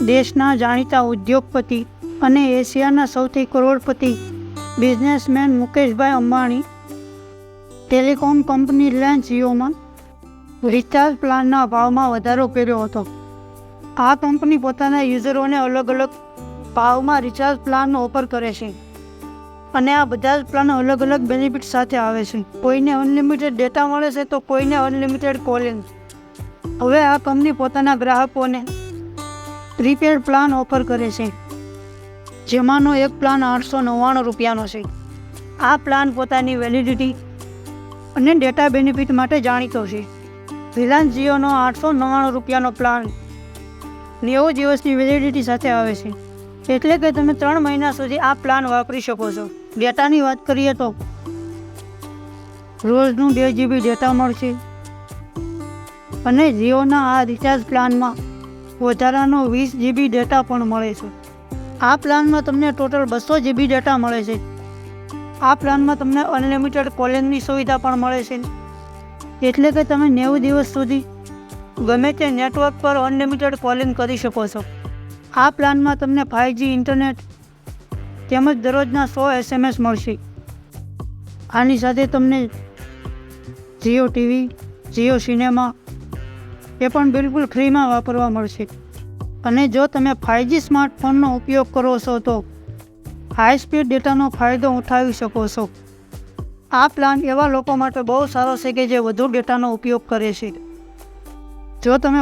દેશના જાણીતા ઉદ્યોગપતિ અને એશિયાના સૌથી કરોડપતિ businessman Mukeshbhai Ambani telecom company Reliance જીઓમાં રિચાર્જ પ્લાનના ભાવમાં વધારો કર્યો હતો. આ કંપની પોતાના યુઝરોને અલગ અલગ ભાવમાં રિચાર્જ પ્લાન ઓફર કરે છે અને આ બધા જ પ્લાન અલગ અલગ બેનિફિટ સાથે આવે છે. કોઈને અનલિમિટેડ ડેટા મળે છે તો કોઈને અનલિમિટેડ કોલિંગ. હવે આ કંપની પોતાના ગ્રાહકોને પ્રીપેડ પ્લાન ઓફર કરે છે, જેમાંનો એક પ્લાન 899 રૂપિયાનો છે. આ પ્લાન પોતાની વેલિડિટી અને ડેટા બેનિફિટ માટે જાણીતો છે. રિલાયન્સ જીઓનો 899 રૂપિયાનો પ્લાન 90 દિવસની વેલિડિટી સાથે આવે છે, એટલે કે તમે 3 મહિના સુધી આ પ્લાન વાપરી શકો છો. ડેટાની વાત કરીએ તો રોજનું 2 GB ડેટા મળશે અને જીઓના આ રિચાર્જ પ્લાનમાં વધારાનો 20 GB ડેટા પણ મળે છે. આ પ્લાનમાં તમને ટોટલ 200 GB ડેટા મળે છે. આ પ્લાનમાં તમને અનલિમિટેડ કોલિંગની સુવિધા પણ મળે છે, એટલે કે તમે 90 દિવસ સુધી ગમે તે નેટવર્ક પર અનલિમિટેડ કોલિંગ કરી શકો છો. આ પ્લાનમાં તમને 5G ઇન્ટરનેટ તેમજ દરરોજના 100 SMS મળશે. આની સાથે તમને જીઓ ટીવી, જીઓ સિનેમા એ પણ બિલકુલ ફ્રીમાં વાપરવા મળશે. અને જો તમે 5G સ્માર્ટફોનનો ઉપયોગ કરો છો તો હાઈ સ્પીડ ડેટાનો ફાયદો ઉઠાવી શકો છો. આ પ્લાન એવા લોકો માટે બહુ સારો છે કે જે વધુ ડેટાનો ઉપયોગ કરે છે. જો તમે